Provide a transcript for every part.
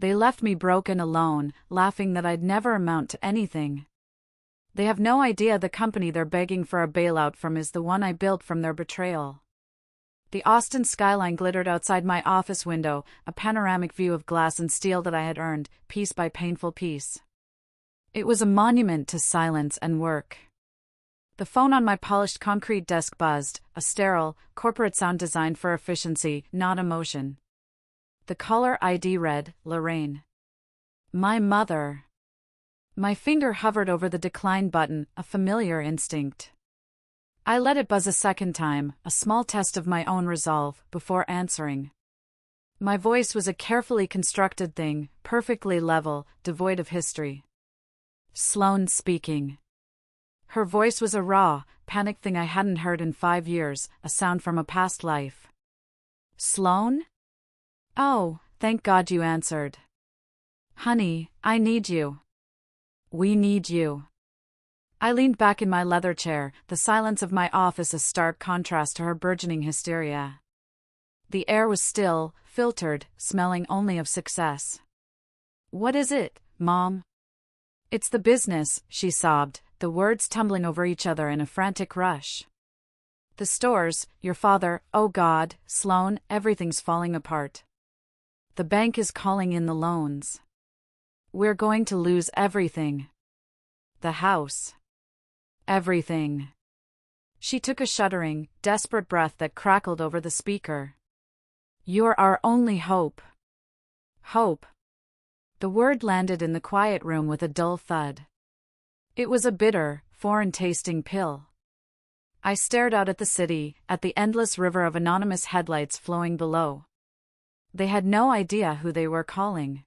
They left me broke and alone, laughing that I'd never amount to anything. They have no idea the company they're begging for a bailout from is the one I built from their betrayal. The Austin skyline glittered outside my office window, a panoramic view of glass and steel that I had earned, piece by painful piece. It was a monument to silence and work. The phone on my polished concrete desk buzzed, a sterile, corporate sound designed for efficiency, not emotion. The caller ID read, Lorraine. My mother. My finger hovered over the decline button, a familiar instinct. I let it buzz a second time, a small test of my own resolve, before answering. My voice was a carefully constructed thing, perfectly level, devoid of history. Sloane speaking. Her voice was a raw, panicked thing I hadn't heard in 5 years, a sound from a past life. Sloane? Oh, thank God you answered. Honey, I need you. We need you. I leaned back in my leather chair, the silence of my office a stark contrast to her burgeoning hysteria. The air was still, filtered, smelling only of success. What is it, Mom? It's the business, she sobbed, the words tumbling over each other in a frantic rush. The stores, your father, oh God, Sloane, everything's falling apart. The bank is calling in the loans. We're going to lose everything. The house. Everything. She took a shuddering, desperate breath that crackled over the speaker. You're our only hope. Hope. The word landed in the quiet room with a dull thud. It was a bitter, foreign-tasting pill. I stared out at the city, at the endless river of anonymous headlights flowing below. They had no idea who they were calling.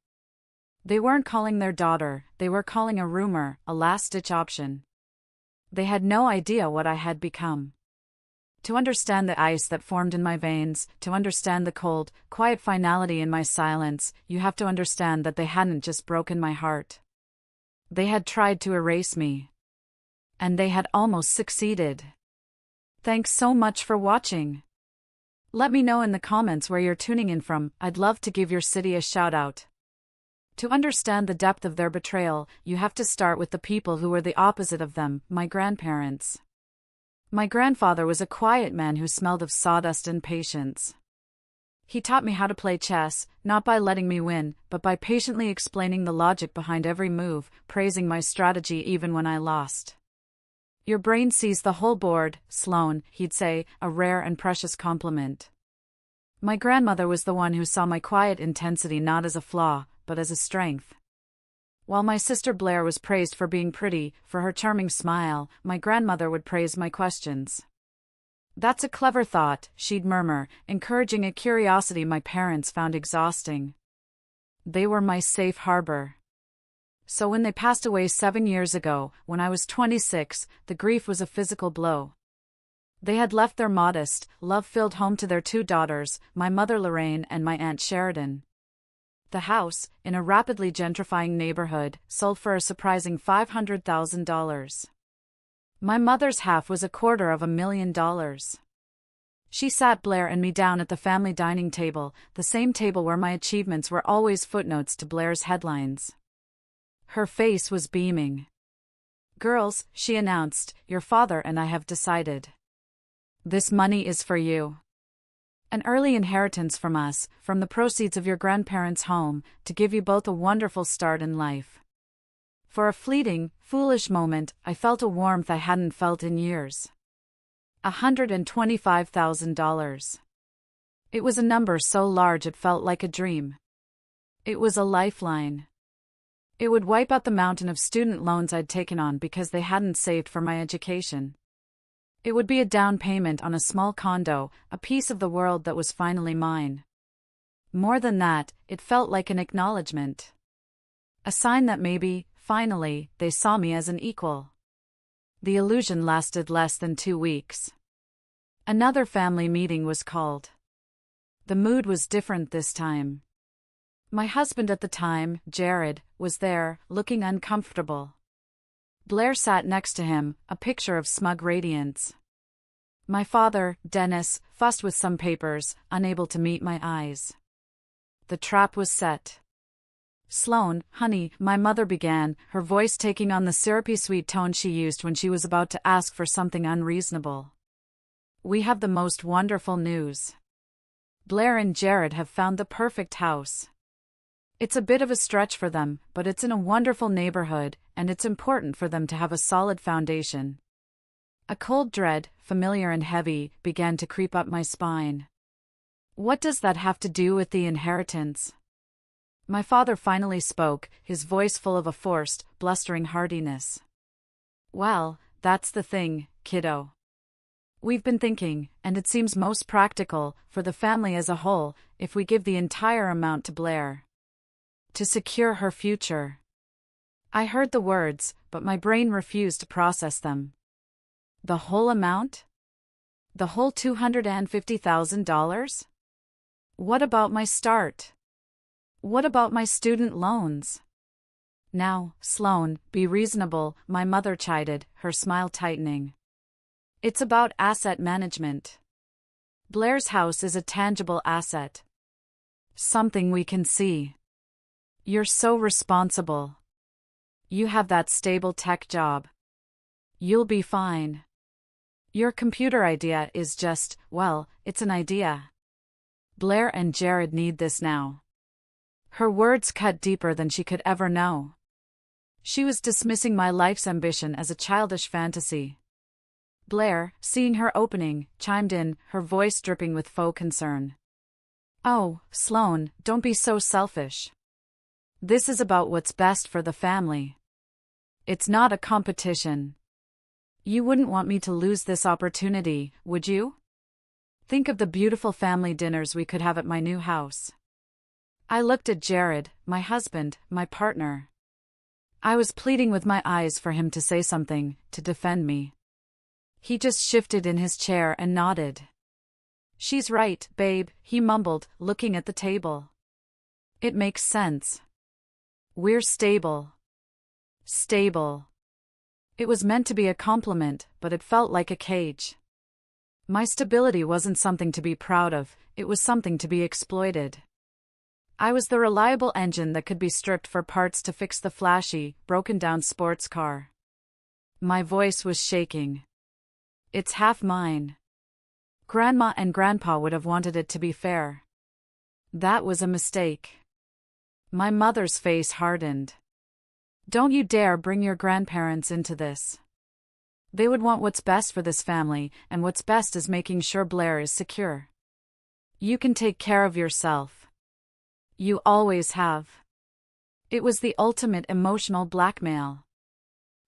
They weren't calling their daughter, they were calling a rumor, a last-ditch option. They had no idea what I had become. To understand the ice that formed in my veins, to understand the cold, quiet finality in my silence, you have to understand that they hadn't just broken my heart. They had tried to erase me. And they had almost succeeded. Thanks so much for watching. Let me know in the comments where you're tuning in from, I'd love to give your city a shout-out. To understand the depth of their betrayal, you have to start with the people who were the opposite of them, my grandparents. My grandfather was a quiet man who smelled of sawdust and patience. He taught me how to play chess, not by letting me win, but by patiently explaining the logic behind every move, praising my strategy even when I lost. Your brain sees the whole board, Sloane, he'd say, a rare and precious compliment. My grandmother was the one who saw my quiet intensity not as a flaw, but as a strength. While my sister Blair was praised for being pretty, for her charming smile, my grandmother would praise my questions. That's a clever thought, she'd murmur, encouraging a curiosity my parents found exhausting. They were my safe harbor. So when they passed away 7 years ago, when I was 26, the grief was a physical blow. They had left their modest, love-filled home to their 2 daughters, my mother Lorraine and my Aunt Sheridan. The house, in a rapidly gentrifying neighborhood, sold for a surprising $500,000. My mother's half was $250,000. She sat Blair and me down at the family dining table, the same table where my achievements were always footnotes to Blair's headlines. Her face was beaming. Girls, she announced, your father and I have decided. This money is for you. An early inheritance from us, from the proceeds of your grandparents' home, to give you both a wonderful start in life. For a fleeting, foolish moment, I felt a warmth I hadn't felt in years. $125,000. It was a number so large it felt like a dream. It was a lifeline. It would wipe out the mountain of student loans I'd taken on because they hadn't saved for my education. It would be a down payment on a small condo, a piece of the world that was finally mine. More than that, it felt like an acknowledgement. A sign that maybe, finally, they saw me as an equal. The illusion lasted less than 2 weeks. Another family meeting was called. The mood was different this time. My husband at the time, Jared, was there, looking uncomfortable. Blair sat next to him, a picture of smug radiance. My father, Dennis, fussed with some papers, unable to meet my eyes. The trap was set. Sloan, honey, my mother began, her voice taking on the syrupy sweet tone she used when she was about to ask for something unreasonable. We have the most wonderful news. Blair and Jared have found the perfect house. It's a bit of a stretch for them, but it's in a wonderful neighborhood, and it's important for them to have a solid foundation. A cold dread, familiar and heavy, began to creep up my spine. What does that have to do with the inheritance? My father finally spoke, his voice full of a forced, blustering heartiness. Well, that's the thing, kiddo. We've been thinking, and it seems most practical, for the family as a whole, if we give the entire amount to Blair. To secure her future. I heard the words, but my brain refused to process them. The whole amount? The whole $250,000? What about my start? What about my student loans? Now, Sloan, be reasonable, my mother chided, her smile tightening. It's about asset management. Blair's house is a tangible asset. Something we can see. You're so responsible. You have that stable tech job. You'll be fine. Your computer idea is just, well, it's an idea. Blair and Jared need this now. Her words cut deeper than she could ever know. She was dismissing my life's ambition as a childish fantasy. Blair, seeing her opening, chimed in, her voice dripping with faux concern. Oh, Sloan, don't be so selfish. This is about what's best for the family. It's not a competition. You wouldn't want me to lose this opportunity, would you? Think of the beautiful family dinners we could have at my new house. I looked at Jared, my husband, my partner. I was pleading with my eyes for him to say something, to defend me. He just shifted in his chair and nodded. She's right, babe, he mumbled, looking at the table. It makes sense. We're stable. Stable. It was meant to be a compliment, but it felt like a cage. My stability wasn't something to be proud of, it was something to be exploited. I was the reliable engine that could be stripped for parts to fix the flashy, broken-down sports car. My voice was shaking. It's half mine. Grandma and Grandpa would have wanted it to be fair. That was a mistake. My mother's face hardened. Don't you dare bring your grandparents into this. They would want what's best for this family, and what's best is making sure Blair is secure. You can take care of yourself. You always have. It was the ultimate emotional blackmail.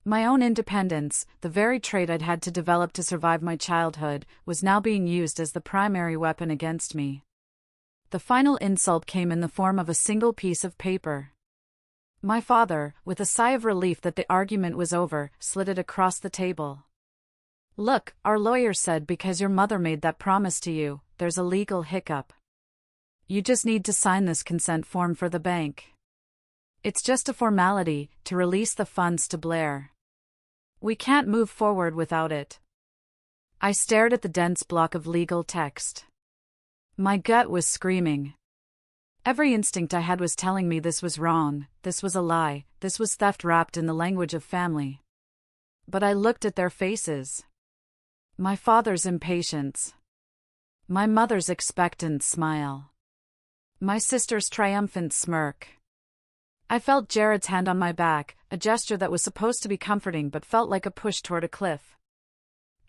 My own independence, the very trait I'd had to develop to survive my childhood, was now being used as the primary weapon against me. The final insult came in the form of a single piece of paper. My father, with a sigh of relief that the argument was over, slid it across the table. Look, our lawyer said because your mother made that promise to you, there's a legal hiccup. You just need to sign this consent form for the bank. It's just a formality, to release the funds to Blair. We can't move forward without it. I stared at the dense block of legal text. My gut was screaming. Every instinct I had was telling me this was wrong, this was a lie, this was theft wrapped in the language of family. But I looked at their faces. My father's impatience. My mother's expectant smile. My sister's triumphant smirk. I felt Jared's hand on my back, a gesture that was supposed to be comforting but felt like a push toward a cliff.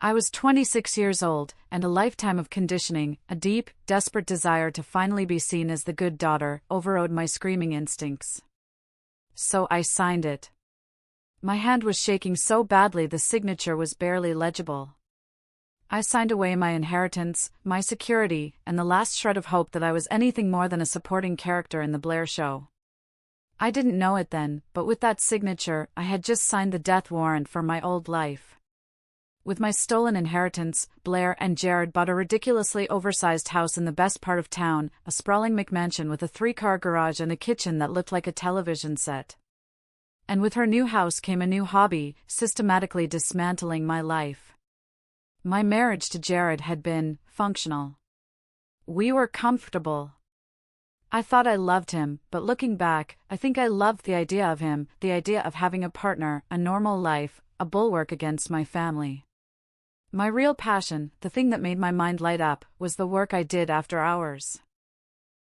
I was 26 years old, and a lifetime of conditioning, a deep, desperate desire to finally be seen as the good daughter, overrode my screaming instincts. So I signed it. My hand was shaking so badly the signature was barely legible. I signed away my inheritance, my security, and the last shred of hope that I was anything more than a supporting character in the Blair show. I didn't know it then, but with that signature, I had just signed the death warrant for my old life. With my stolen inheritance, Blair and Jared bought a ridiculously oversized house in the best part of town, a sprawling McMansion with a 3-car garage and a kitchen that looked like a television set. And with her new house came a new hobby, systematically dismantling my life. My marriage to Jared had been functional. We were comfortable. I thought I loved him, but looking back, I think I loved the idea of him, the idea of having a partner, a normal life, a bulwark against my family. My real passion, the thing that made my mind light up, was the work I did after hours.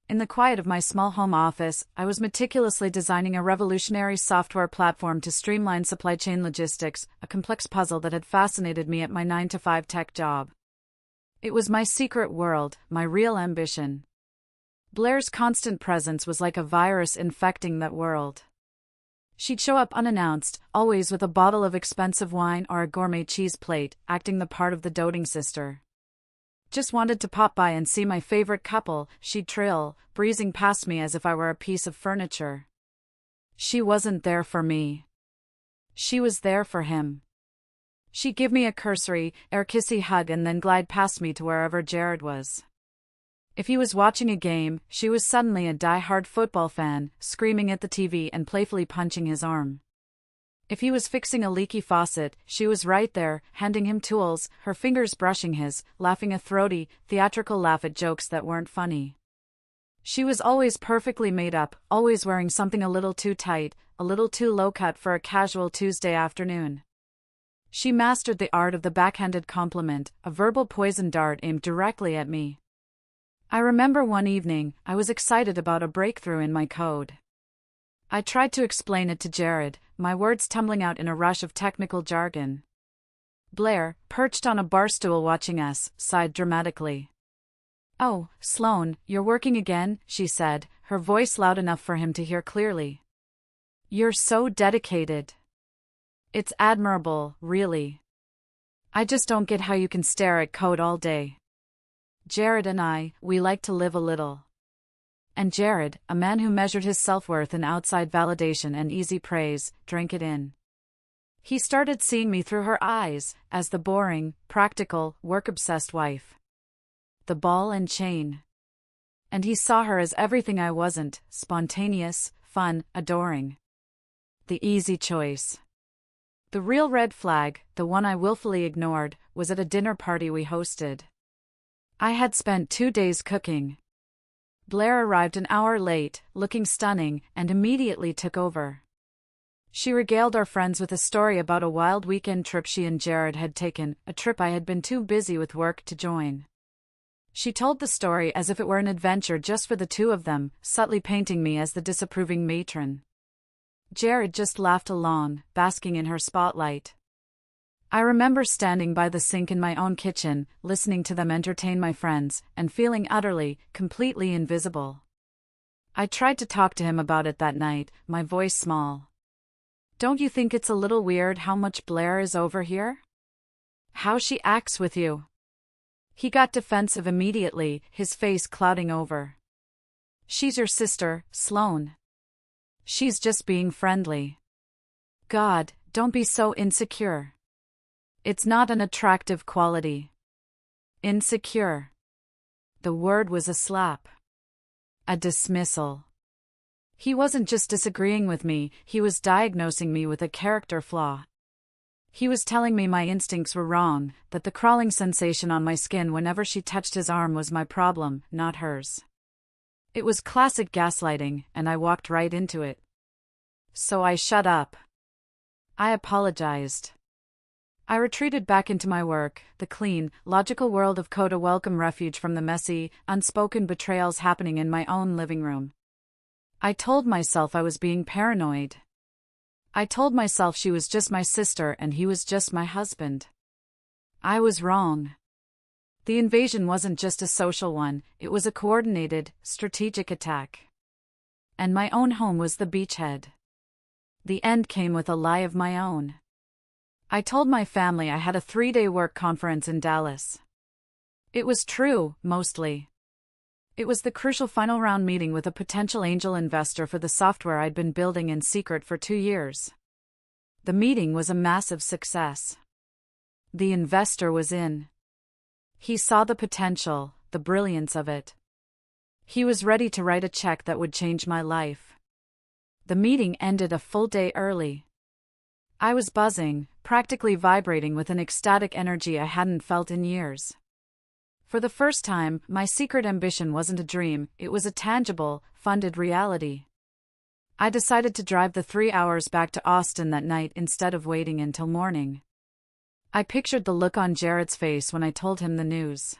In the quiet of my small home office, I was meticulously designing a revolutionary software platform to streamline supply chain logistics, a complex puzzle that had fascinated me at my 9-to-5 tech job. It was my secret world, my real ambition. Blair's constant presence was like a virus infecting that world. She'd show up unannounced, always with a bottle of expensive wine or a gourmet cheese plate, acting the part of the doting sister. Just wanted to pop by and see my favorite couple, she'd trill, breezing past me as if I were a piece of furniture. She wasn't there for me. She was there for him. She'd give me a cursory, air-kissy hug and then glide past me to wherever Jared was. If he was watching a game, she was suddenly a die-hard football fan, screaming at the TV and playfully punching his arm. If he was fixing a leaky faucet, she was right there, handing him tools, her fingers brushing his, laughing a throaty, theatrical laugh at jokes that weren't funny. She was always perfectly made up, always wearing something a little too tight, a little too low-cut for a casual Tuesday afternoon. She mastered the art of the backhanded compliment, a verbal poison dart aimed directly at me. I remember one evening, I was excited about a breakthrough in my code. I tried to explain it to Jared, my words tumbling out in a rush of technical jargon. Blair, perched on a bar stool watching us, sighed dramatically. "Oh, Sloane, you're working again," she said, her voice loud enough for him to hear clearly. "You're so dedicated. It's admirable, really. I just don't get how you can stare at code all day. Jared and I, we like to live a little." And Jared, a man who measured his self-worth in outside validation and easy praise, drank it in. He started seeing me through her eyes, as the boring, practical, work-obsessed wife. The ball and chain. And he saw her as everything I wasn't, spontaneous, fun, adoring. The easy choice. The real red flag, the one I willfully ignored, was at a dinner party we hosted. I had spent 2 days cooking. Blair arrived an hour late, looking stunning, and immediately took over. She regaled our friends with a story about a wild weekend trip she and Jared had taken, a trip I had been too busy with work to join. She told the story as if it were an adventure just for the two of them, subtly painting me as the disapproving matron. Jared just laughed along, basking in her spotlight. I remember standing by the sink in my own kitchen, listening to them entertain my friends, and feeling utterly, completely invisible. I tried to talk to him about it that night, my voice small. "Don't you think it's a little weird how much Blair is over here? How she acts with you?" He got defensive immediately, his face clouding over. "She's your sister, Sloane. She's just being friendly. God, don't be so insecure. It's not an attractive quality. Insecure." The word was a slap. A dismissal. He wasn't just disagreeing with me, he was diagnosing me with a character flaw. He was telling me my instincts were wrong, that the crawling sensation on my skin whenever she touched his arm was my problem, not hers. It was classic gaslighting, and I walked right into it. So I shut up. I apologized. I retreated back into my work, the clean, logical world of code, a welcome refuge from the messy, unspoken betrayals happening in my own living room. I told myself I was being paranoid. I told myself she was just my sister and he was just my husband. I was wrong. The invasion wasn't just a social one, it was a coordinated, strategic attack. And my own home was the beachhead. The end came with a lie of my own. I told my family I had a 3-day work conference in Dallas. It was true, mostly. It was the crucial final round meeting with a potential angel investor for the software I'd been building in secret for 2 years. The meeting was a massive success. The investor was in. He saw the potential, the brilliance of it. He was ready to write a check that would change my life. The meeting ended a full day early. I was buzzing, practically vibrating with an ecstatic energy I hadn't felt in years. For the first time, my secret ambition wasn't a dream, it was a tangible, funded reality. I decided to drive the 3 hours back to Austin that night instead of waiting until morning. I pictured the look on Jared's face when I told him the news.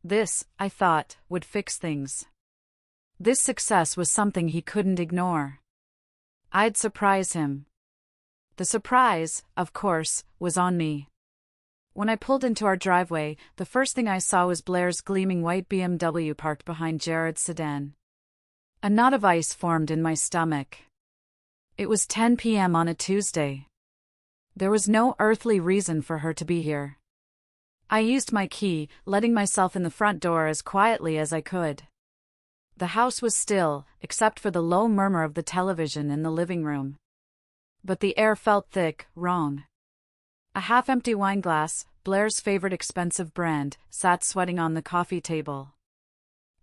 This, I thought, would fix things. This success was something he couldn't ignore. I'd surprise him. The surprise, of course, was on me. When I pulled into our driveway, the first thing I saw was Blair's gleaming white BMW parked behind Jared's sedan. A knot of ice formed in my stomach. It was 10 p.m. on a Tuesday. There was no earthly reason for her to be here. I used my key, letting myself in the front door as quietly as I could. The house was still, except for the low murmur of the television in the living room. But the air felt thick, wrong. A half-empty wine glass, Blair's favorite expensive brand, sat sweating on the coffee table.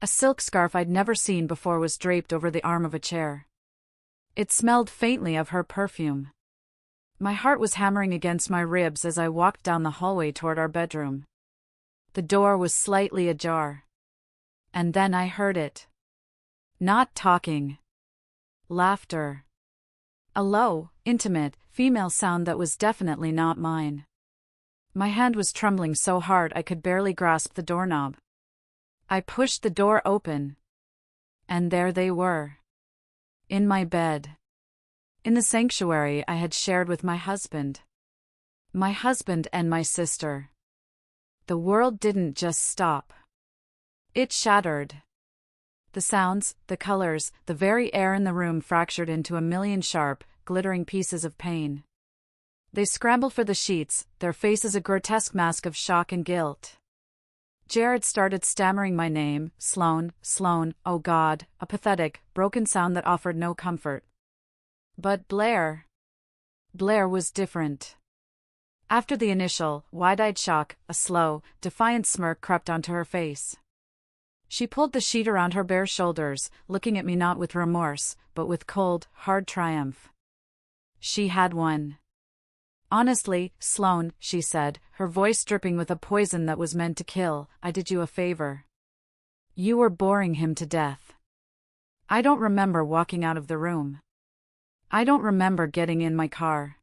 A silk scarf I'd never seen before was draped over the arm of a chair. It smelled faintly of her perfume. My heart was hammering against my ribs as I walked down the hallway toward our bedroom. The door was slightly ajar. And then I heard it. Not talking. Laughter. A low, intimate, female sound that was definitely not mine. My hand was trembling so hard I could barely grasp the doorknob. I pushed the door open. And there they were. In my bed. In the sanctuary I had shared with my husband. My husband and my sister. The world didn't just stop. It shattered. The sounds, the colors, the very air in the room fractured into a million sharp, glittering pieces of pain. They scrambled for the sheets, their faces a grotesque mask of shock and guilt. Jared started stammering my name, Sloan, Sloan, oh God, a pathetic, broken sound that offered no comfort. But Blair was different. After the initial, wide-eyed shock, a slow, defiant smirk crept onto her face. She pulled the sheet around her bare shoulders, looking at me not with remorse, but with cold, hard triumph. She had won. Honestly, Sloan, she said, her voice dripping with a poison that was meant to kill, I did you a favor. You were boring him to death. I don't remember walking out of the room. I don't remember getting in my car.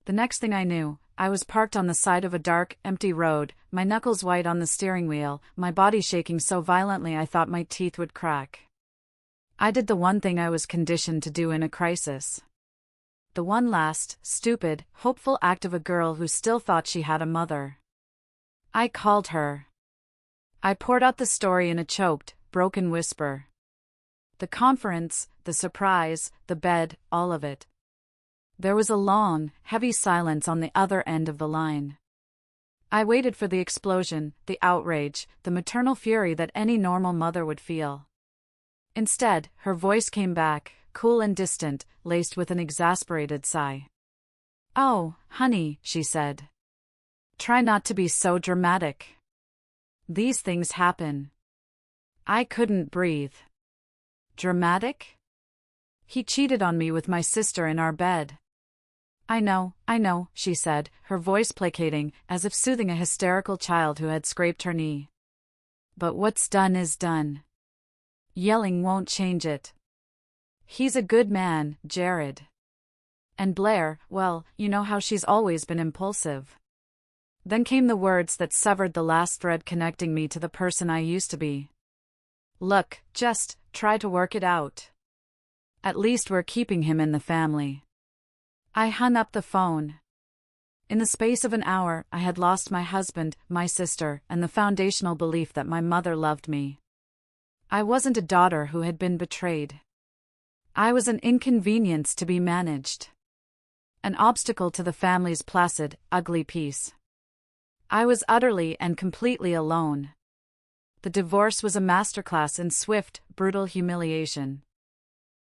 The next thing I knew, I was parked on the side of a dark, empty road, my knuckles white on the steering wheel, my body shaking so violently I thought my teeth would crack. I did the one thing I was conditioned to do in a crisis. The one last, stupid, hopeful act of a girl who still thought she had a mother. I called her. I poured out the story in a choked, broken whisper. The conference, the surprise, the bed, all of it. There was a long, heavy silence on the other end of the line. I waited for the explosion, the outrage, the maternal fury that any normal mother would feel. Instead, her voice came back, cool and distant, laced with an exasperated sigh. Oh, honey, she said. Try not to be so dramatic. These things happen. I couldn't breathe. Dramatic? He cheated on me with my sister in our bed. I know, she said, her voice placating, as if soothing a hysterical child who had scraped her knee. But what's done is done. Yelling won't change it. He's a good man, Jared. And Blair, well, you know how she's always been impulsive. Then came the words that severed the last thread connecting me to the person I used to be. Look, just try to work it out. At least we're keeping him in the family. I hung up the phone. In the space of an hour, I had lost my husband, my sister, and the foundational belief that my mother loved me. I wasn't a daughter who had been betrayed. I was an inconvenience to be managed. An obstacle to the family's placid, ugly peace. I was utterly and completely alone. The divorce was a masterclass in swift, brutal humiliation.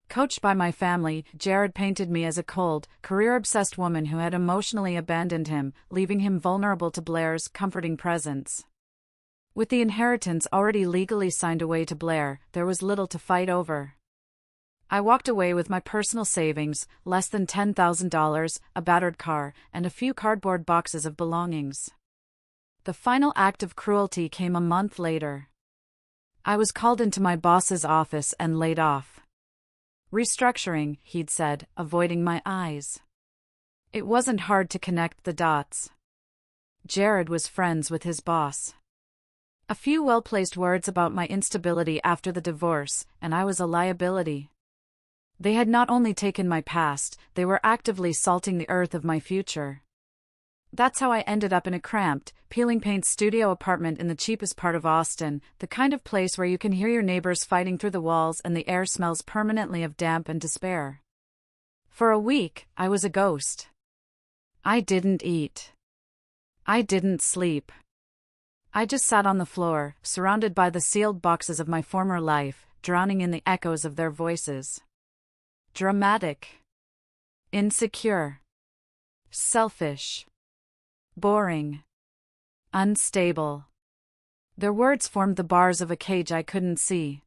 Coached by my family, Jared painted me as a cold, career-obsessed woman who had emotionally abandoned him, leaving him vulnerable to Blair's comforting presence. With the inheritance already legally signed away to Blair, there was little to fight over. I walked away with my personal savings, less than $10,000, a battered car, and a few cardboard boxes of belongings. The final act of cruelty came a month later. I was called into my boss's office and laid off. Restructuring, he'd said, avoiding my eyes. It wasn't hard to connect the dots. Jared was friends with his boss. A few well-placed words about my instability after the divorce, and I was a liability. They had not only taken my past, they were actively salting the earth of my future. That's how I ended up in a cramped, peeling paint studio apartment in the cheapest part of Austin, the kind of place where you can hear your neighbors fighting through the walls and the air smells permanently of damp and despair. For a week, I was a ghost. I didn't eat. I didn't sleep. I just sat on the floor, surrounded by the sealed boxes of my former life, drowning in the echoes of their voices. Dramatic. Insecure. Selfish. Boring. Unstable. Their words formed the bars of a cage I couldn't see.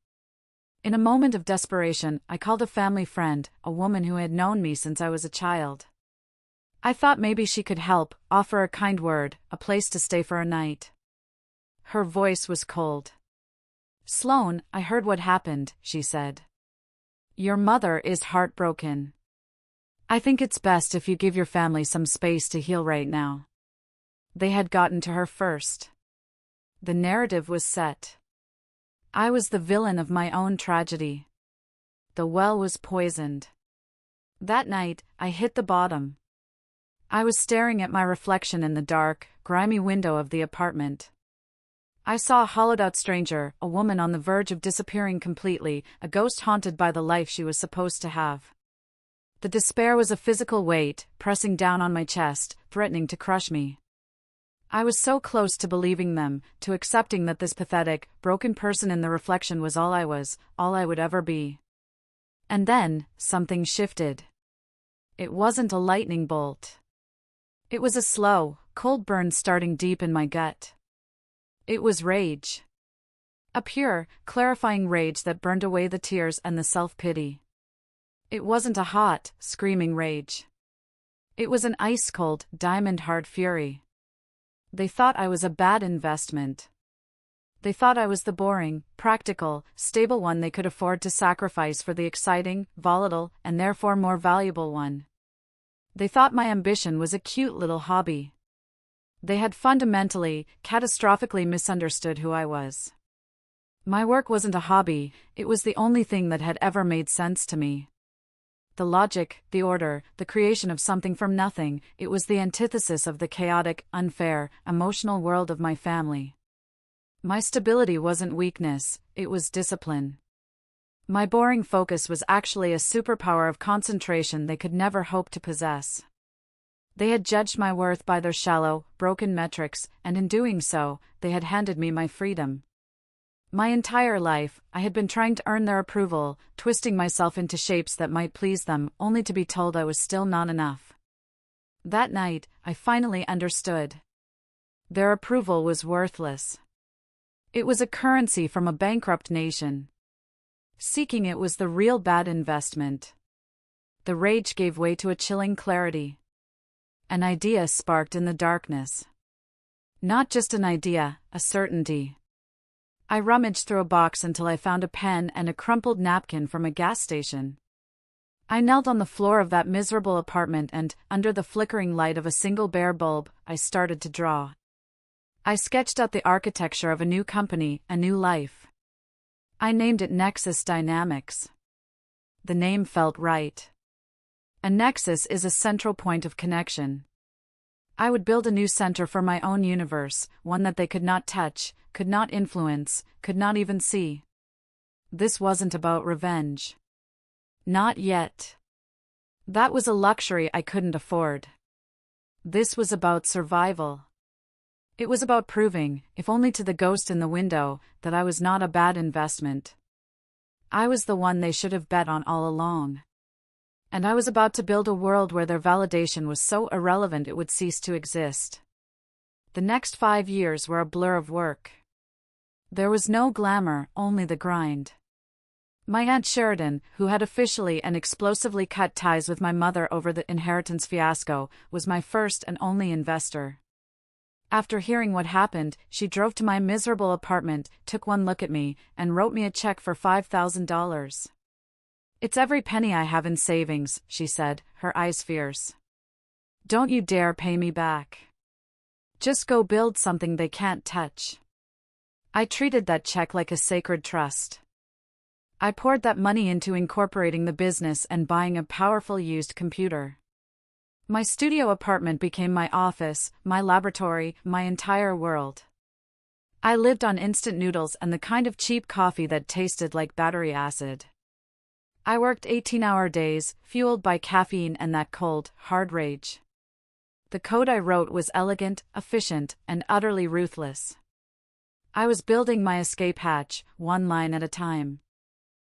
In a moment of desperation, I called a family friend, a woman who had known me since I was a child. I thought maybe she could help, offer a kind word, a place to stay for a night. Her voice was cold. "Sloan, I heard what happened," she said. "Your mother is heartbroken. I think it's best if you give your family some space to heal right now." They had gotten to her first. The narrative was set. I was the villain of my own tragedy. The well was poisoned. That night, I hit the bottom. I was staring at my reflection in the dark, grimy window of the apartment. I saw a hollowed-out stranger, a woman on the verge of disappearing completely, a ghost haunted by the life she was supposed to have. The despair was a physical weight, pressing down on my chest, threatening to crush me. I was so close to believing them, to accepting that this pathetic, broken person in the reflection was all I was, all I would ever be. And then, something shifted. It wasn't a lightning bolt. It was a slow, cold burn starting deep in my gut. It was rage. A pure, clarifying rage that burned away the tears and the self-pity. It wasn't a hot, screaming rage. It was an ice-cold, diamond-hard fury. They thought I was a bad investment. They thought I was the boring, practical, stable one they could afford to sacrifice for the exciting, volatile, and therefore more valuable one. They thought my ambition was a cute little hobby. They had fundamentally, catastrophically misunderstood who I was. My work wasn't a hobby, it was the only thing that had ever made sense to me. The logic, the order, the creation of something from nothing, it was the antithesis of the chaotic, unfair, emotional world of my family. My stability wasn't weakness, it was discipline. My boring focus was actually a superpower of concentration they could never hope to possess. They had judged my worth by their shallow, broken metrics, and in doing so, they had handed me my freedom. My entire life, I had been trying to earn their approval, twisting myself into shapes that might please them, only to be told I was still not enough. That night, I finally understood. Their approval was worthless. It was a currency from a bankrupt nation. Seeking it was the real bad investment. The rage gave way to a chilling clarity. An idea sparked in the darkness. Not just an idea, a certainty. I rummaged through a box until I found a pen and a crumpled napkin from a gas station. I knelt on the floor of that miserable apartment and, under the flickering light of a single bare bulb, I started to draw. I sketched out the architecture of a new company, a new life. I named it Nexus Dynamics. The name felt right. A nexus is a central point of connection. I would build a new center for my own universe, one that they could not touch, could not influence, could not even see. This wasn't about revenge. Not yet. That was a luxury I couldn't afford. This was about survival. It was about proving, if only to the ghost in the window, that I was not a bad investment. I was the one they should have bet on all along. And I was about to build a world where their validation was so irrelevant it would cease to exist. The next 5 years were a blur of work. There was no glamour, only the grind. My Aunt Sheridan, who had officially and explosively cut ties with my mother over the inheritance fiasco, was my first and only investor. After hearing what happened, she drove to my miserable apartment, took one look at me, and wrote me a check for $5,000. "It's every penny I have in savings," she said, her eyes fierce. "Don't you dare pay me back. Just go build something they can't touch." I treated that check like a sacred trust. I poured that money into incorporating the business and buying a powerful used computer. My studio apartment became my office, my laboratory, my entire world. I lived on instant noodles and the kind of cheap coffee that tasted like battery acid. I worked 18-hour days, fueled by caffeine and that cold, hard rage. The code I wrote was elegant, efficient, and utterly ruthless. I was building my escape hatch, one line at a time.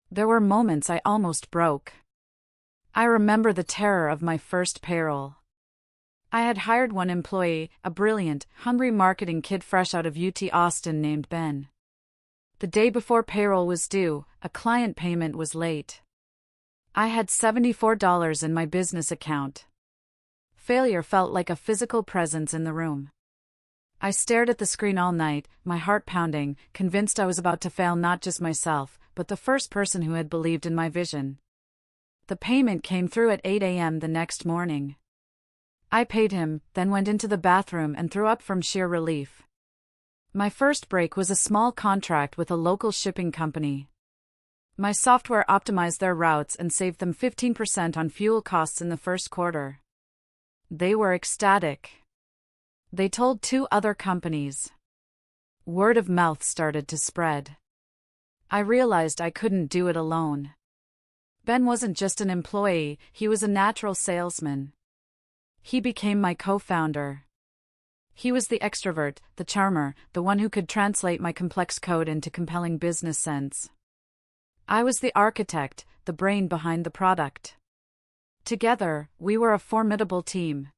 There were moments I almost broke. I remember the terror of my first payroll. I had hired one employee, a brilliant, hungry marketing kid fresh out of UT Austin named Ben. The day before payroll was due, a client payment was late. I had $74 in my business account. Failure felt like a physical presence in the room. I stared at the screen all night, my heart pounding, convinced I was about to fail not just myself, but the first person who had believed in my vision. The payment came through at 8 a.m. the next morning. I paid him, then went into the bathroom and threw up from sheer relief. My first break was a small contract with a local shipping company. My software optimized their routes and saved them 15% on fuel costs in the first quarter. They were ecstatic. They told 2 other companies. Word of mouth started to spread. I realized I couldn't do it alone. Ben wasn't just an employee, he was a natural salesman. He became my co-founder. He was the extrovert, the charmer, the one who could translate my complex code into compelling business sense. I was the architect, the brain behind the product. Together, we were a formidable team.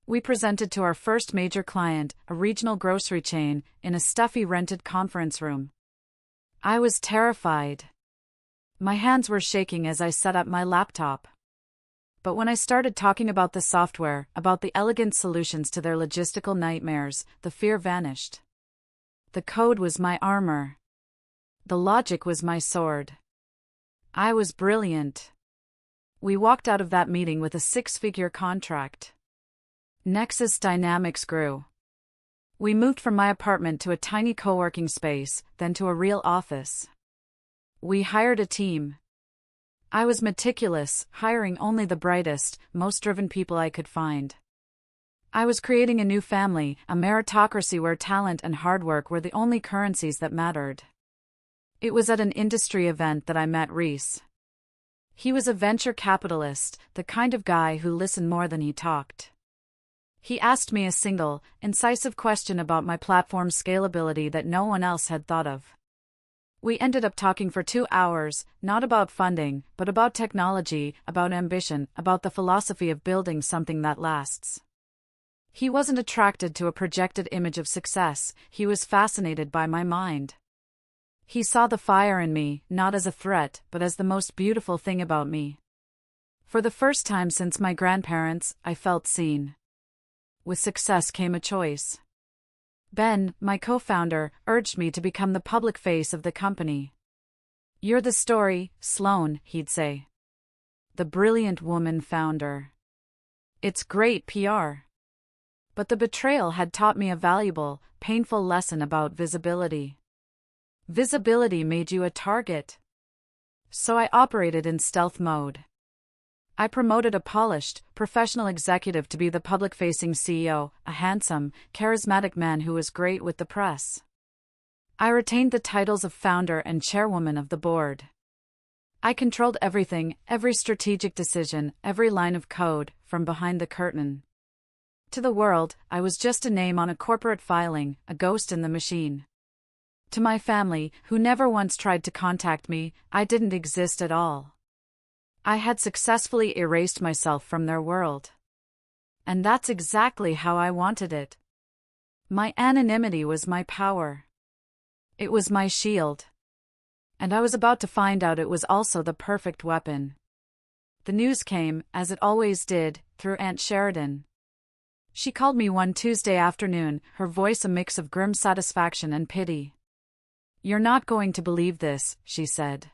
We presented to our first major client, a regional grocery chain, in a stuffy rented conference room. I was terrified. My hands were shaking as I set up my laptop. But when I started talking about the software, about the elegant solutions to their logistical nightmares, the fear vanished. The code was my armor. The logic was my sword. I was brilliant. We walked out of that meeting with a 6-figure contract. Nexus Dynamics grew. We moved from my apartment to a tiny co-working space, then to a real office. We hired a team. I was meticulous, hiring only the brightest, most driven people I could find. I was creating a new family, a meritocracy where talent and hard work were the only currencies that mattered. It was at an industry event that I met Reese. He was a venture capitalist, the kind of guy who listened more than he talked. He asked me a single, incisive question about my platform's scalability that no one else had thought of. We ended up talking for 2 hours, not about funding, but about technology, about ambition, about the philosophy of building something that lasts. He wasn't attracted to a projected image of success, he was fascinated by my mind. He saw the fire in me, not as a threat, but as the most beautiful thing about me. For the first time since my grandparents, I felt seen. With success came a choice. Ben, my co-founder, urged me to become the public face of the company. "You're the story, Sloan," he'd say. "The brilliant woman founder. It's great PR." But the betrayal had taught me a valuable, painful lesson about visibility. Visibility made you a target. So I operated in stealth mode. I promoted a polished, professional executive to be the public-facing CEO, a handsome, charismatic man who was great with the press. I retained the titles of founder and chairwoman of the board. I controlled everything, every strategic decision, every line of code, from behind the curtain. To the world, I was just a name on a corporate filing, a ghost in the machine. To my family, who never once tried to contact me, I didn't exist at all. I had successfully erased myself from their world. And that's exactly how I wanted it. My anonymity was my power. It was my shield. And I was about to find out it was also the perfect weapon. The news came, as it always did, through Aunt Sheridan. She called me one Tuesday afternoon, her voice a mix of grim satisfaction and pity. "You're not going to believe this," she said.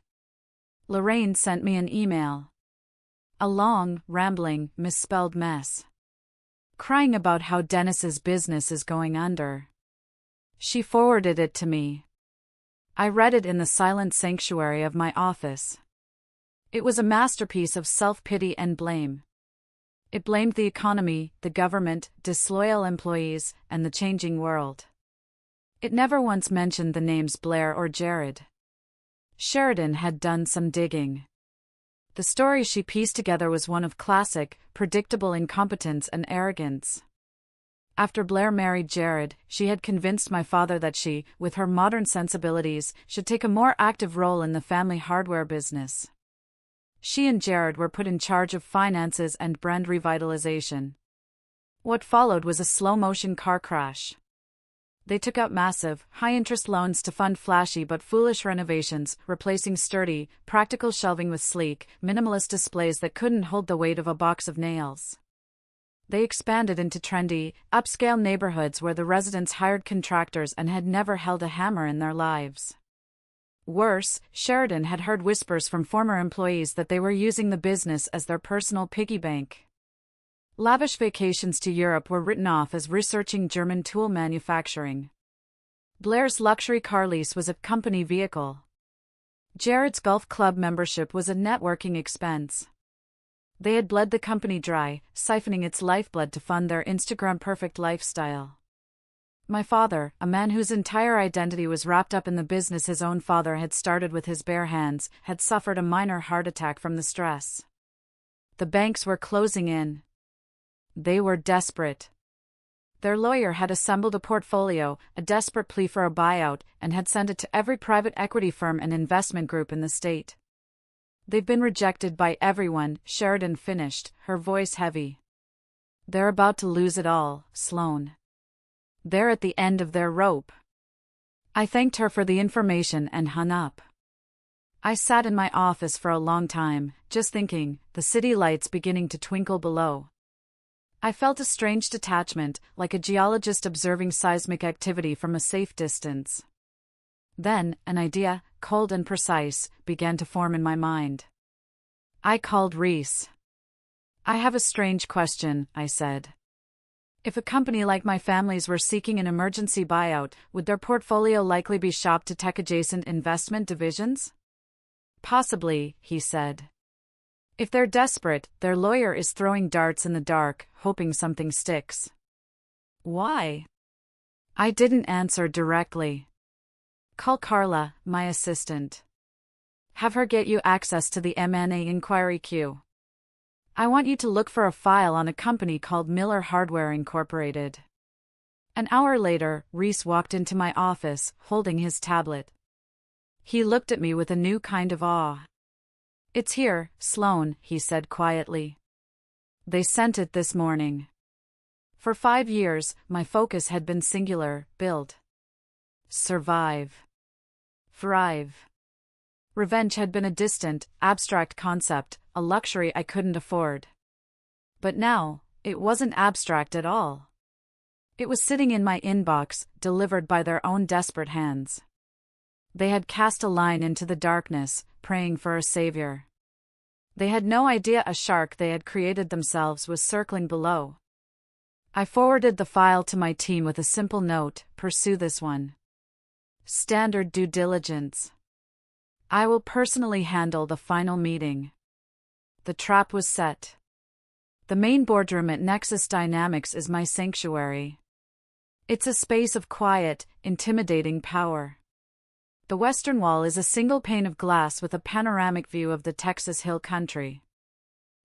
"Lorraine sent me an email. A long, rambling, misspelled mess. Crying about how Dennis's business is going under. She forwarded it to me. I read it in the silent sanctuary of my office. It was a masterpiece of self-pity and blame. It blamed the economy, the government, disloyal employees, and the changing world. It never once mentioned the names Blair or Jared. Sheridan had done some digging. The story she pieced together was one of classic, predictable incompetence and arrogance. After Blair married Jared, she had convinced my father that she, with her modern sensibilities, should take a more active role in the family hardware business. She and Jared were put in charge of finances and brand revitalization. What followed was a slow-motion car crash. They took out massive, high-interest loans to fund flashy but foolish renovations, replacing sturdy, practical shelving with sleek, minimalist displays that couldn't hold the weight of a box of nails. They expanded into trendy, upscale neighborhoods where the residents hired contractors and had never held a hammer in their lives. Worse, Sheridan had heard whispers from former employees that they were using the business as their personal piggy bank. Lavish vacations to Europe were written off as researching German tool manufacturing. Blair's luxury car lease was a company vehicle. Jared's golf club membership was a networking expense. They had bled the company dry, siphoning its lifeblood to fund their Instagram-perfect lifestyle. My father, a man whose entire identity was wrapped up in the business his own father had started with his bare hands, had suffered a minor heart attack from the stress. The banks were closing in. They were desperate. Their lawyer had assembled a portfolio, a desperate plea for a buyout, and had sent it to every private equity firm and investment group in the state. "They've been rejected by everyone," Sheridan finished, her voice heavy. "They're about to lose it all, Sloan. They're at the end of their rope." I thanked her for the information and hung up. I sat in my office for a long time, just thinking, the city lights beginning to twinkle below. I felt a strange detachment, like a geologist observing seismic activity from a safe distance. Then, an idea, cold and precise, began to form in my mind. I called Reese. "I have a strange question," I said. "If a company like my family's were seeking an emergency buyout, would their portfolio likely be shopped to tech-adjacent investment divisions?" "Possibly," he said. "If they're desperate, their lawyer is throwing darts in the dark, hoping something sticks." "Why?" I didn't answer directly. "Call Carla, my assistant. Have her get you access to the M&A inquiry queue. I want you to look for a file on a company called Miller Hardware Incorporated." An hour later, Reese walked into my office, holding his tablet. He looked at me with a new kind of awe. "It's here, Sloan," he said quietly. "They sent it this morning." For 5 years, my focus had been singular: build, survive, thrive. Revenge had been a distant, abstract concept, a luxury I couldn't afford. But now, it wasn't abstract at all. It was sitting in my inbox, delivered by their own desperate hands. They had cast a line into the darkness, praying for a savior. They had no idea a shark they had created themselves was circling below. I forwarded the file to my team with a simple note: "Pursue this one. Standard due diligence. I will personally handle the final meeting." The trap was set. The main boardroom at Nexus Dynamics is my sanctuary. It's a space of quiet, intimidating power. The western wall is a single pane of glass with a panoramic view of the Texas Hill Country.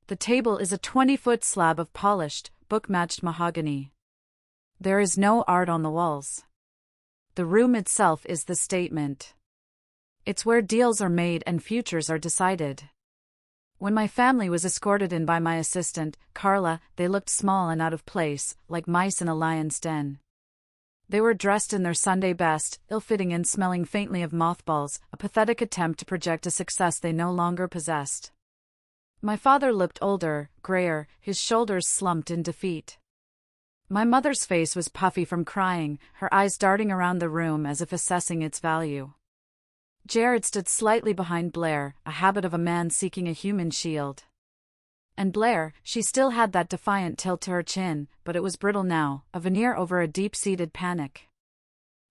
The table is a 20-foot slab of polished, book-matched mahogany. There is no art on the walls. The room itself is the statement. It's where deals are made and futures are decided. When my family was escorted in by my assistant, Carla, they looked small and out of place, like mice in a lion's den. They were dressed in their Sunday best, ill-fitting and smelling faintly of mothballs, a pathetic attempt to project a success they no longer possessed. My father looked older, grayer, his shoulders slumped in defeat. My mother's face was puffy from crying, her eyes darting around the room as if assessing its value. Jared stood slightly behind Blair, a habit of a man seeking a human shield. And Blair, she still had that defiant tilt to her chin, but it was brittle now, a veneer over a deep-seated panic.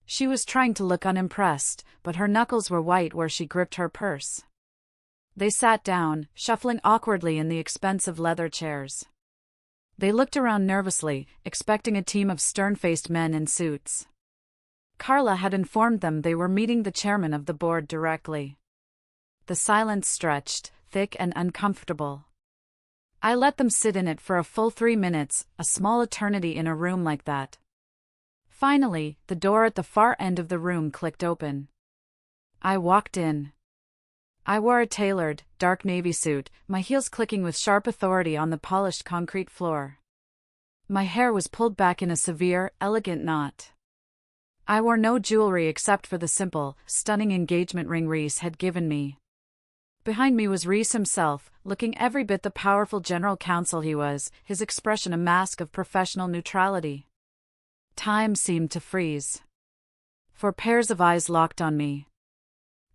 She was trying to look unimpressed, but her knuckles were white where she gripped her purse. They sat down, shuffling awkwardly in the expensive leather chairs. They looked around nervously, expecting a team of stern-faced men in suits. Carla had informed them they were meeting the chairman of the board directly. The silence stretched, thick and uncomfortable. I let them sit in it for a full 3 minutes, a small eternity in a room like that. Finally, the door at the far end of the room clicked open. I walked in. I wore a tailored, dark navy suit, my heels clicking with sharp authority on the polished concrete floor. My hair was pulled back in a severe, elegant knot. I wore no jewelry except for the simple, stunning engagement ring Reese had given me. Behind me was Reese himself, looking every bit the powerful general counsel he was, his expression a mask of professional neutrality. Time seemed to freeze. 4 pairs of eyes locked on me.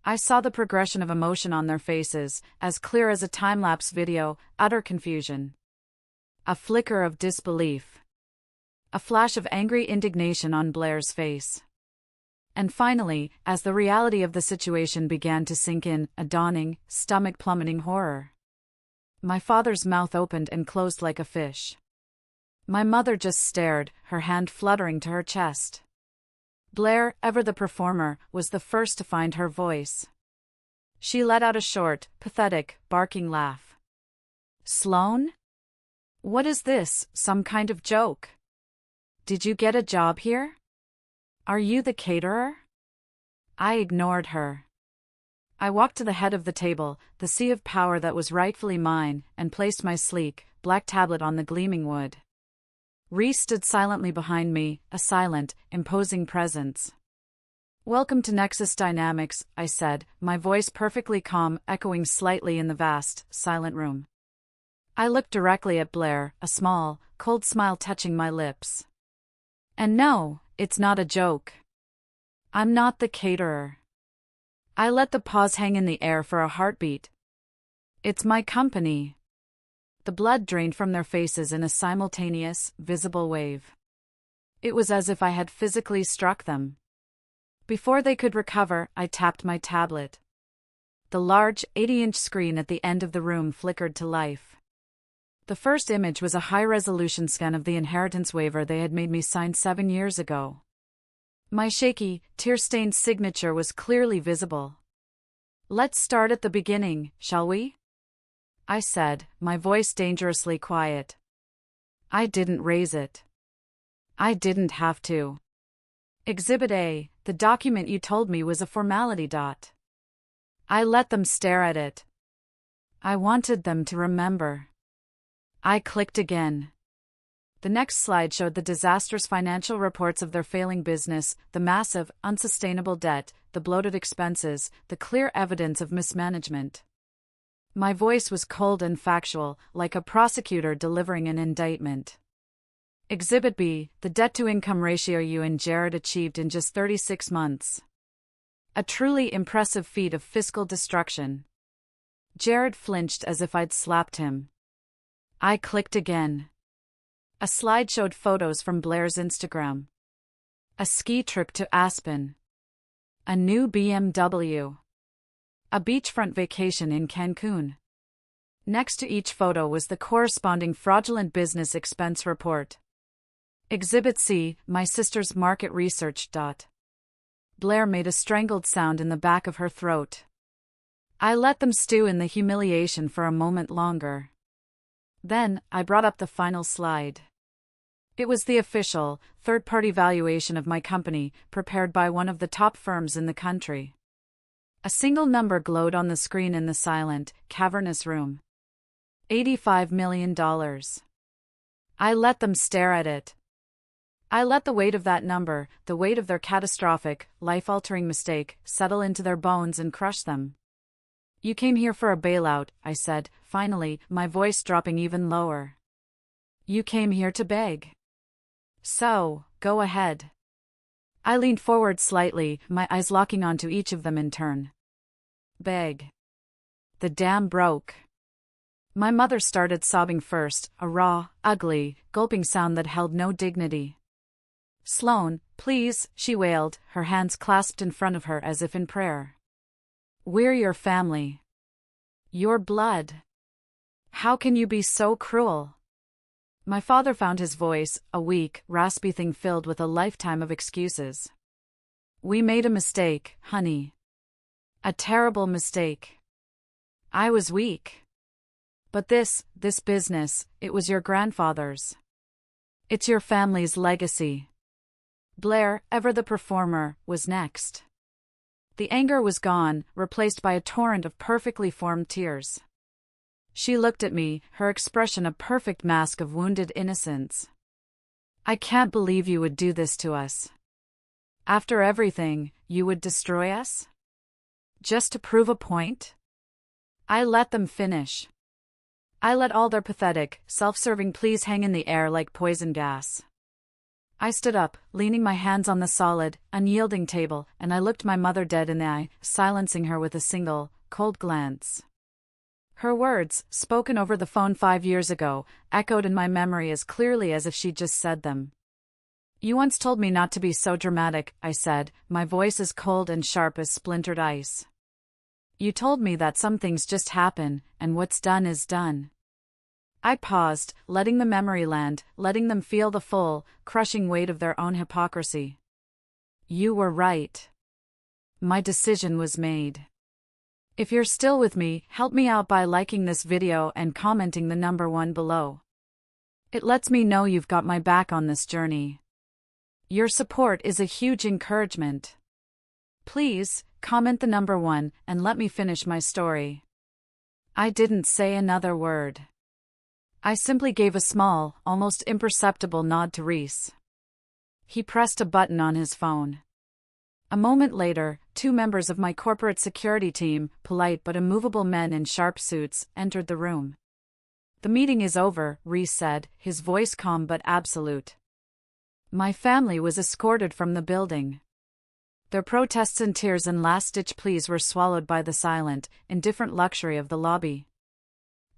I saw the progression of emotion on their faces, as clear as a time-lapse video, utter confusion. A flicker of disbelief. A flash of angry indignation on Blair's face. And finally, as the reality of the situation began to sink in, a dawning, stomach-plummeting horror. My father's mouth opened and closed like a fish. My mother just stared, her hand fluttering to her chest. Blair, ever the performer, was the first to find her voice. She let out a short, pathetic, barking laugh. "Sloan? What is this, some kind of joke? Did you get a job here? Are you the caterer?" I ignored her. I walked to the head of the table, the sea of power that was rightfully mine, and placed my sleek, black tablet on the gleaming wood. Reese stood silently behind me, a silent, imposing presence. "Welcome to Nexus Dynamics," I said, my voice perfectly calm, echoing slightly in the vast, silent room. I looked directly at Blair, a small, cold smile touching my lips. "And no, it's not a joke. I'm not the caterer." I let the pause hang in the air for a heartbeat. "It's my company." The blood drained from their faces in a simultaneous, visible wave. It was as if I had physically struck them. Before they could recover, I tapped my tablet. The large, 80-inch screen at the end of the room flickered to life. The first image was a high-resolution scan of the inheritance waiver they had made me sign 7 years ago. My shaky, tear-stained signature was clearly visible. "Let's start at the beginning, shall we?" I said, my voice dangerously quiet. I didn't raise it. I didn't have to. Exhibit A, the document you told me was a formality. I let them stare at it. I wanted them to remember. I clicked again. The next slide showed the disastrous financial reports of their failing business, the massive, unsustainable debt, the bloated expenses, the clear evidence of mismanagement. My voice was cold and factual, like a prosecutor delivering an indictment. Exhibit B, the debt-to-income ratio you and Jared achieved in just 36 months. A truly impressive feat of fiscal destruction. Jared flinched as if I'd slapped him. I clicked again. A slide showed photos from Blair's Instagram. A ski trip to Aspen. A new BMW. A beachfront vacation in Cancun. Next to each photo was the corresponding fraudulent business expense report. Exhibit C, my sister's market research. Blair made a strangled sound in the back of her throat. I let them stew in the humiliation for a moment longer. Then, I brought up the final slide. It was the official, third-party valuation of my company, prepared by one of the top firms in the country. A single number glowed on the screen in the silent, cavernous room. $85 million. I let them stare at it. I let the weight of that number, the weight of their catastrophic, life-altering mistake, settle into their bones and crush them. You came here for a bailout, I said, finally, my voice dropping even lower. You came here to beg. So, go ahead. I leaned forward slightly, my eyes locking onto each of them in turn. Beg. The dam broke. My mother started sobbing first, a raw, ugly, gulping sound that held no dignity. Sloan, please, she wailed, her hands clasped in front of her as if in prayer. We're your family. Your blood. How can you be so cruel? My father found his voice, a weak, raspy thing filled with a lifetime of excuses. We made a mistake, honey. A terrible mistake. I was weak. But this business, it was your grandfather's. It's your family's legacy. Blair, ever the performer, was next. The anger was gone, replaced by a torrent of perfectly formed tears. She looked at me, her expression a perfect mask of wounded innocence. I can't believe you would do this to us. After everything, you would destroy us? Just to prove a point? I let them finish. I let all their pathetic, self-serving pleas hang in the air like poison gas. I stood up, leaning my hands on the solid, unyielding table, and I looked my mother dead in the eye, silencing her with a single, cold glance. Her words, spoken over the phone 5 years ago, echoed in my memory as clearly as if she'd just said them. You once told me not to be so dramatic, I said, my voice as cold and sharp as splintered ice. You told me that some things just happen, and what's done is done. I paused, letting the memory land, letting them feel the full, crushing weight of their own hypocrisy. You were right. My decision was made. If you're still with me, help me out by liking this video and commenting the number 1 below. It lets me know you've got my back on this journey. Your support is a huge encouragement. Please, comment the number 1 and let me finish my story. I didn't say another word. I simply gave a small, almost imperceptible nod to Reese. He pressed a button on his phone. A moment later, 2 members of my corporate security team, polite but immovable men in sharp suits, entered the room. The meeting is over, Reese said, his voice calm but absolute. My family was escorted from the building. Their protests and tears and last-ditch pleas were swallowed by the silent, indifferent luxury of the lobby.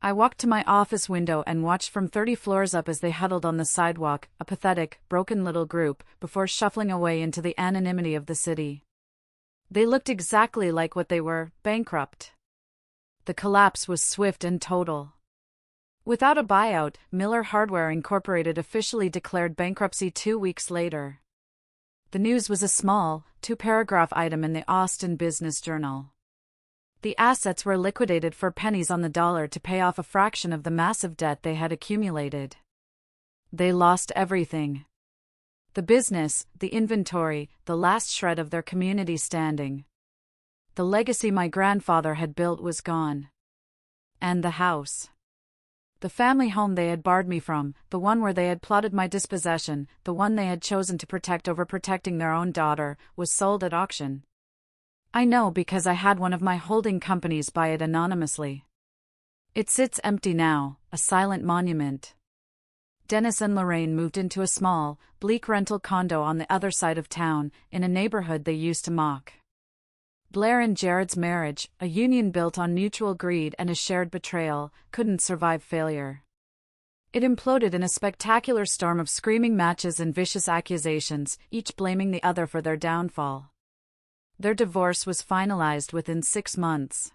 I walked to my office window and watched from 30 floors up as they huddled on the sidewalk, a pathetic, broken little group, before shuffling away into the anonymity of the city. They looked exactly like what they were, bankrupt. The collapse was swift and total. Without a buyout, Miller Hardware Incorporated officially declared bankruptcy 2 weeks later. The news was a small, 2-paragraph item in the Austin Business Journal. The assets were liquidated for pennies on the dollar to pay off a fraction of the massive debt they had accumulated. They lost everything. The business, the inventory, the last shred of their community standing. The legacy my grandfather had built was gone. And the house. The family home they had barred me from, the one where they had plotted my dispossession, the one they had chosen to protect over protecting their own daughter, was sold at auction. I know because I had one of my holding companies buy it anonymously. It sits empty now, a silent monument. Dennis and Lorraine moved into a small, bleak rental condo on the other side of town, in a neighborhood they used to mock. Blair and Jared's marriage, a union built on mutual greed and a shared betrayal, couldn't survive failure. It imploded in a spectacular storm of screaming matches and vicious accusations, each blaming the other for their downfall. Their divorce was finalized within 6 months.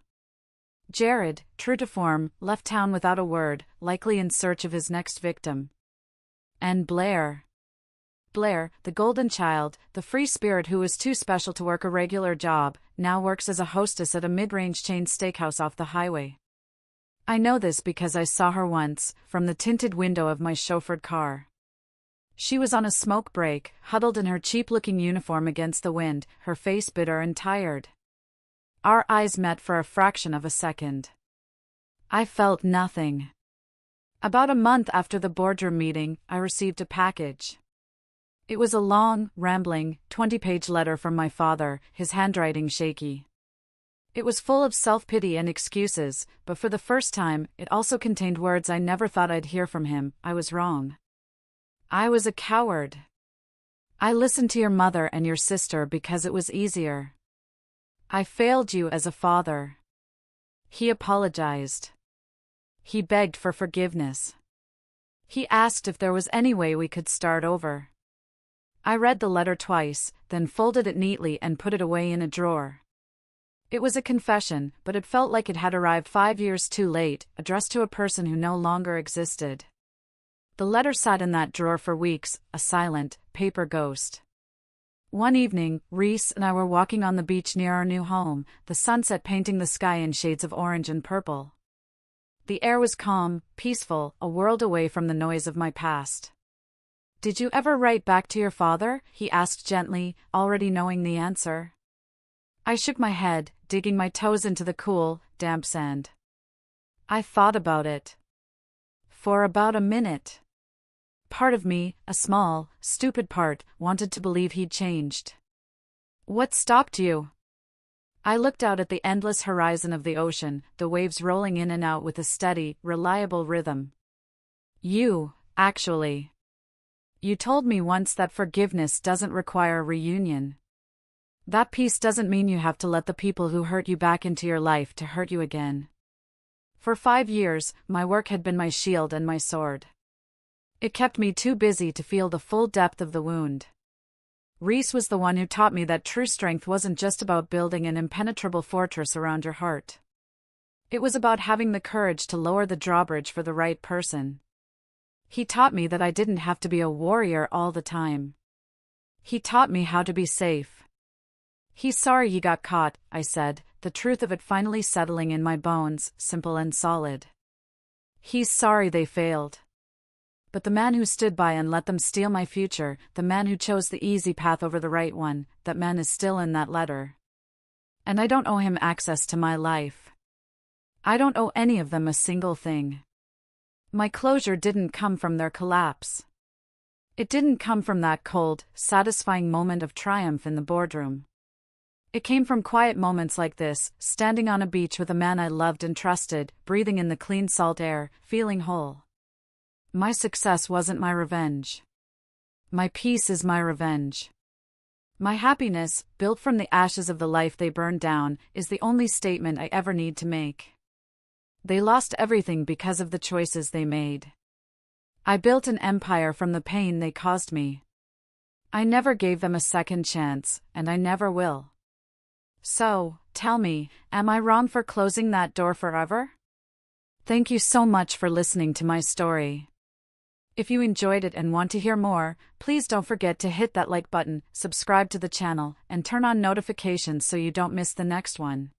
Jared, true to form, left town without a word, likely in search of his next victim. And Blair. Blair, the golden child, the free spirit who was too special to work a regular job, now works as a hostess at a mid-range chain steakhouse off the highway. I know this because I saw her once, from the tinted window of my chauffeured car. She was on a smoke break, huddled in her cheap-looking uniform against the wind, her face bitter and tired. Our eyes met for a fraction of a second. I felt nothing. About a month after the boardroom meeting, I received a package. It was a long, rambling, 20-page letter from my father, his handwriting shaky. It was full of self-pity and excuses, but for the first time, it also contained words I never thought I'd hear from him. I was wrong. I was a coward. I listened to your mother and your sister because it was easier. I failed you as a father. He apologized. He begged for forgiveness. He asked if there was any way we could start over. I read the letter twice, then folded it neatly and put it away in a drawer. It was a confession, but it felt like it had arrived 5 years too late, addressed to a person who no longer existed. The letter sat in that drawer for weeks, a silent, paper ghost. One evening, Reese and I were walking on the beach near our new home, the sunset painting the sky in shades of orange and purple. The air was calm, peaceful, a world away from the noise of my past. "Did you ever write back to your father?" he asked gently, already knowing the answer. I shook my head, digging my toes into the cool, damp sand. I thought about it. For about a minute. Part of me, a small, stupid part, wanted to believe he'd changed. "What stopped you?" I looked out at the endless horizon of the ocean, the waves rolling in and out with a steady, reliable rhythm. "You, actually. You told me once that forgiveness doesn't require a reunion. That peace doesn't mean you have to let the people who hurt you back into your life to hurt you again." For 5 years, my work had been my shield and my sword. It kept me too busy to feel the full depth of the wound. Reese was the one who taught me that true strength wasn't just about building an impenetrable fortress around your heart. It was about having the courage to lower the drawbridge for the right person. He taught me that I didn't have to be a warrior all the time. He taught me how to be safe. "He's sorry he got caught," I said, the truth of it finally settling in my bones, simple and solid. "He's sorry they failed. But the man who stood by and let them steal my future, the man who chose the easy path over the right one, that man is still in that letter. And I don't owe him access to my life. I don't owe any of them a single thing. My closure didn't come from their collapse. It didn't come from that cold, satisfying moment of triumph in the boardroom. It came from quiet moments like this, standing on a beach with a man I loved and trusted, breathing in the clean salt air, feeling whole. My success wasn't my revenge. My peace is my revenge. My happiness, built from the ashes of the life they burned down, is the only statement I ever need to make. They lost everything because of the choices they made. I built an empire from the pain they caused me. I never gave them a second chance, and I never will. So, tell me, am I wrong for closing that door forever? Thank you so much for listening to my story. If you enjoyed it and want to hear more, please don't forget to hit that like button, subscribe to the channel, and turn on notifications so you don't miss the next one.